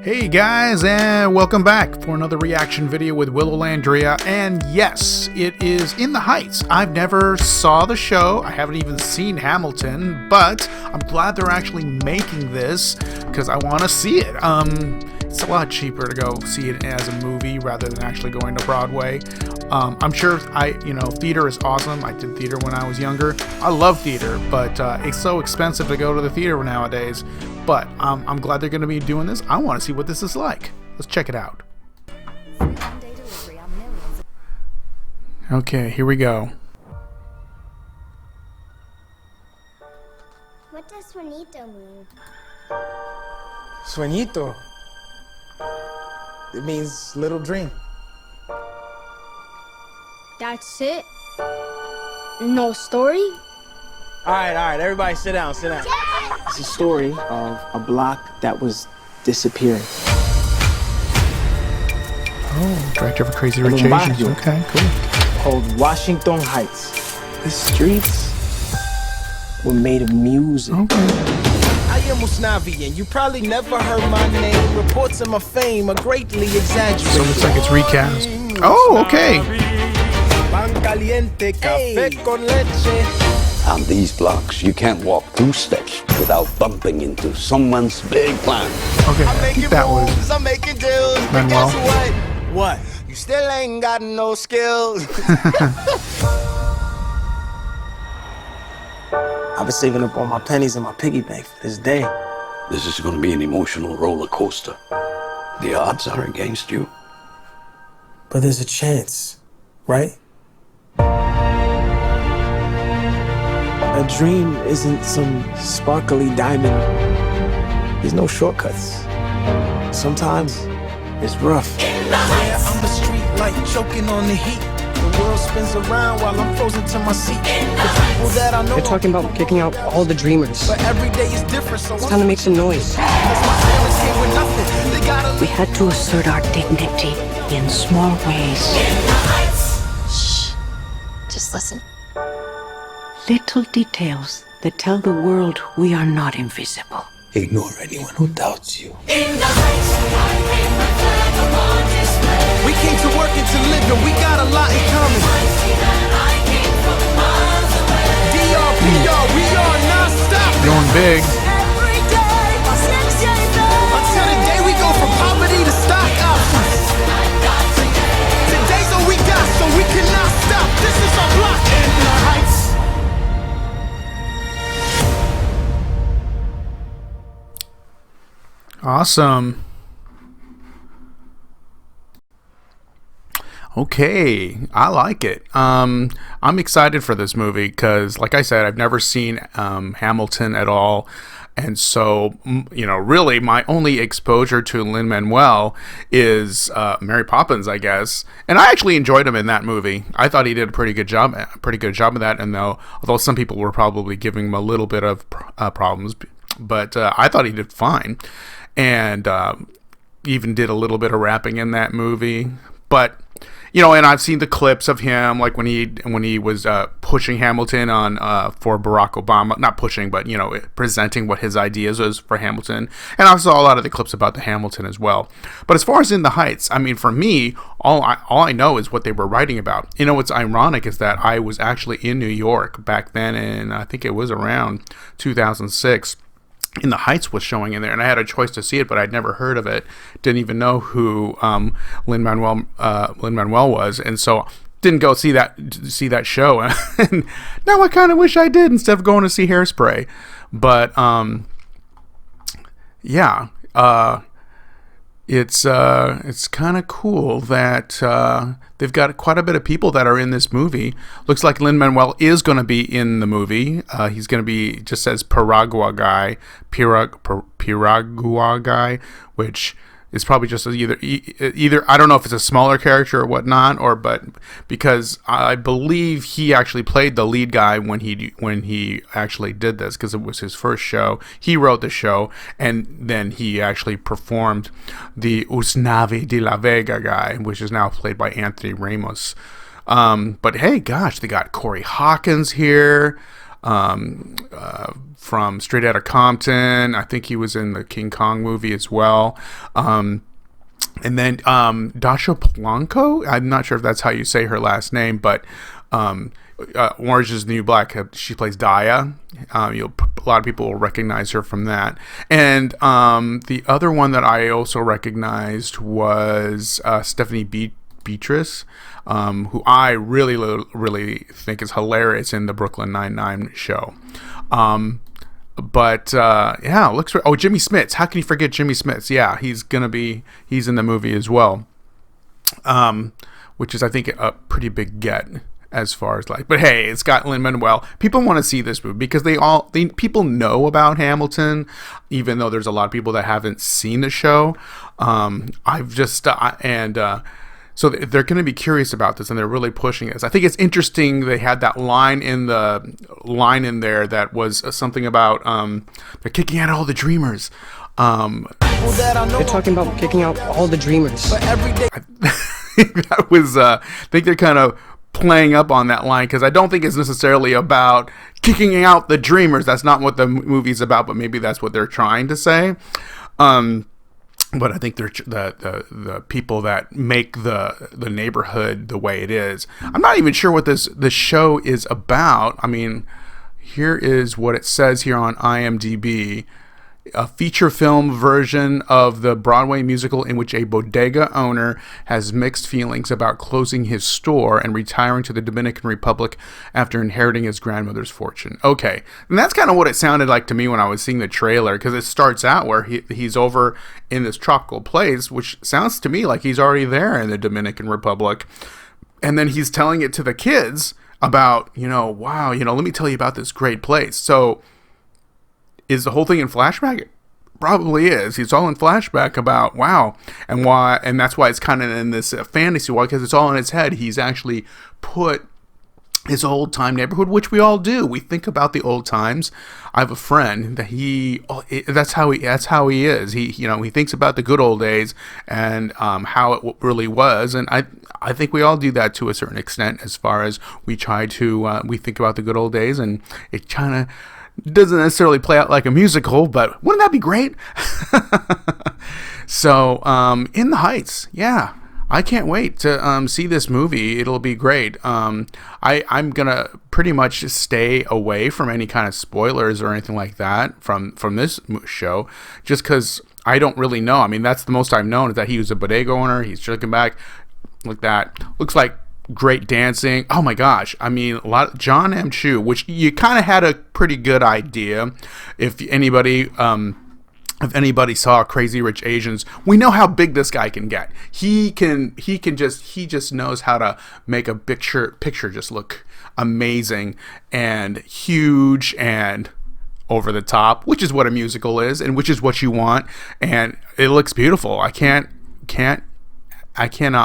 Hey guys, and welcome back for another reaction video with Willow Landria. And yes, it is In the Heights. I've never saw the show. I haven't even seen Hamilton, but I'm glad they're actually making this because I want to see it. It's a lot cheaper to go see it as a movie rather than actually going to Broadway. I'm sure theater is awesome. I did theater when I was younger. I love theater, but it's so expensive to go to the theater nowadays. But I'm glad they're going to be doing this. I want to see what this is like. Let's check it out. Okay, here we go. What does sueñito mean? Sueñito. It means little dream. That's it? No story? All right, everybody sit down. It's a story of a block that was disappearing. Oh, Director of Crazy Rich Asians. Okay, cool. Called Washington Heights. The streets were made of music. Okay. I am Usnavi, and you probably never heard my name. Reports of my fame are greatly exaggerated. So it looks like it's recast. Oh, okay. Pan caliente, café con leche. On these blocks, you can't walk 2 steps without bumping into someone's big plan. Okay, I think that was I'm making deals. But Manuel. guess what? You still ain't got no skills. I've been saving up all my pennies in my piggy bank for this day. This is going to be an emotional roller coaster. The odds are against you. But there's a chance, right? A dream isn't some sparkly diamond. There's no shortcuts. Sometimes it's rough. Yeah, I'm a street light choking on the heat. The world spins around while I'm frozen to my seat. The people that I know. They're talking about kicking out all the dreamers. But every day is different, so It's time to make some noise. We had to assert our dignity in small ways. Shh. Just listen. Little details that tell the world we are not invisible. Ignore anyone who doubts you. We came to work and to live, and we got a lot in common. DRPR, we are non-stop. going big. Until the day we go from poverty to stock options. Today's all we got, so we cannot stop. This is our block in the heights. Awesome. Okay, I like it. I'm excited for this movie because, like I said, I've never seen Hamilton at all. And so, really my only exposure to Lin-Manuel is Mary Poppins, I guess. And I actually enjoyed him in that movie. I thought he did a pretty good job of that. And although some people were probably giving him a little bit of problems, but I thought he did fine. And even did a little bit of rapping in that movie. But and I've seen the clips of him, like when he was pushing Hamilton on for Barack Obama, not pushing, but presenting what his ideas was for Hamilton, and I saw a lot of the clips about the Hamilton as well. But as far as In the Heights, I mean, for me, all I know is what they were writing about. What's ironic is that I was actually in New York back then, and I think it was around 2006. In the Heights was showing in there, and I had a choice to see it, but I'd never heard of it. Didn't even know who Lin-Manuel was, and so didn't go see that show. And now I kind of wish I did instead of going to see Hairspray. But yeah, it's kind of cool that they've got quite a bit of people that are in this movie. Looks like Lin-Manuel is going to be in the movie. He's going to be, just says Piragua guy, which is probably just either I don't know if it's a smaller character or whatnot, but because I believe he actually played the lead guy when he actually did this, because it was his first show. He wrote the show, and then he actually performed the Usnavi de la Vega guy, which is now played by Anthony Ramos. But hey, gosh, they got Corey Hawkins here. from Straight Outta Compton. I think he was in the King Kong movie as well. And then Dasha Polanco, I'm not sure if that's how you say her last name, but Orange is the New Black, she plays Daya. A lot of people will recognize her from that. And the other one that I also recognized was Stephanie Beatrice, who I really think is hilarious in the Brooklyn Nine-Nine show. But yeah, looks. Oh, Jimmy Smits. How can you forget Jimmy Smits? Yeah, he's in the movie as well. Which is, I think, a pretty big get as far as like. But hey, it's got Lin-Manuel. People want to see this movie because people know about Hamilton, even though there's a lot of people that haven't seen the show. So they're going to be curious about this, and they're really pushing this. I think it's interesting. They had that line in there that was something about they're kicking out all the dreamers. They're talking about kicking out all the dreamers. That was. I think they're kind of playing up on that line because I don't think it's necessarily about kicking out the dreamers. That's not what the movie's about, but maybe that's what they're trying to say. But I think they're the people that make the neighborhood the way it is. I'm not even sure what this show is about. I mean, here is what it says here on IMDb. A feature film version of the Broadway musical in which a bodega owner has mixed feelings about closing his store and retiring to the Dominican Republic after inheriting his grandmother's fortune. Okay, and that's kind of what it sounded like to me when I was seeing the trailer, because it starts out where he's over in this tropical place, which sounds to me like he's already there in the Dominican Republic, and then he's telling it to the kids about, wow, let me tell you about this great place. So is the whole thing in flashback? It probably is. It's all in flashback about wow, and why, and that's why it's kind of in this fantasy world, because it's all in his head. He's actually put his old time neighborhood, which we all do. We think about the old times. I have a friend that that's how he is. He thinks about the good old days and how it really was, and I think we all do that to a certain extent. As far as we try to we think about the good old days, and it kind of doesn't necessarily play out like a musical, but wouldn't that be great? So, In the Heights, yeah, I can't wait to see this movie. It'll be great. I'm gonna pretty much stay away from any kind of spoilers or anything like that from this show, just because I don't really know. I mean, that's the most I've known, is that he was a bodega owner. He's looking back like that. Looks like great dancing. Oh my gosh. I mean, a lot. John M. Chu, which you kind of had a pretty good idea. If anybody saw Crazy Rich Asians, we know how big this guy can get. He just knows how to make a picture just look amazing and huge and over the top, which is what a musical is, and which is what you want. And it looks beautiful. I cannot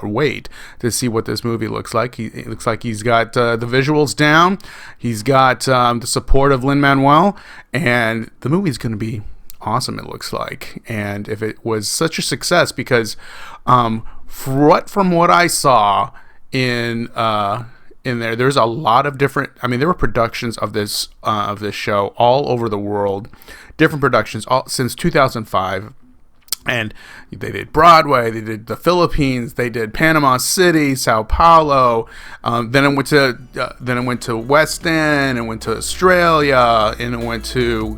wait to see what this movie looks like. It looks like he's got the visuals down. He's got the support of Lin-Manuel, and the movie's going to be awesome, it looks like. And if it was such a success, because from what I saw in there's a lot of different. I mean, there were productions of this show all over the world, different productions since 2005. And they did Broadway, they did the Philippines, they did Panama City, Sao Paulo. Then it went to West End, and went to Australia, and it went to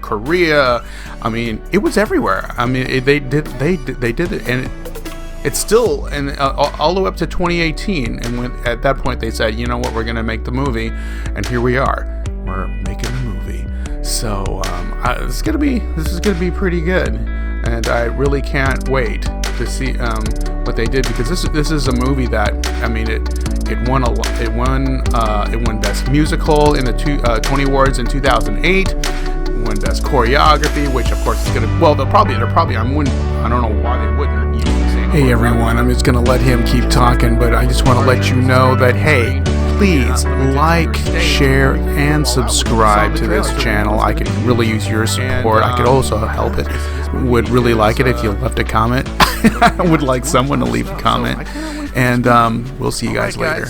Korea. I mean, it was everywhere. I mean, they did it, and it's still all the way up to 2018. And at that point, they said, you know what, we're gonna make the movie, and here we are. We're making the movie. So this is gonna be pretty good. And I really can't wait to see what they did, because this is a movie that, I mean, it won Best Musical in the Tony Awards in 2008. It won Best Choreography, which of course is gonna, well, they're probably I don't know why they wouldn't use the same. Hey everyone, I'm just gonna let him keep talking, but I just want to let you know that, hey, please like, share, and subscribe to this channel. I could really use your support. I could also help it. Would really like it if you left a comment. I would like someone to leave a comment. And we'll see you guys later.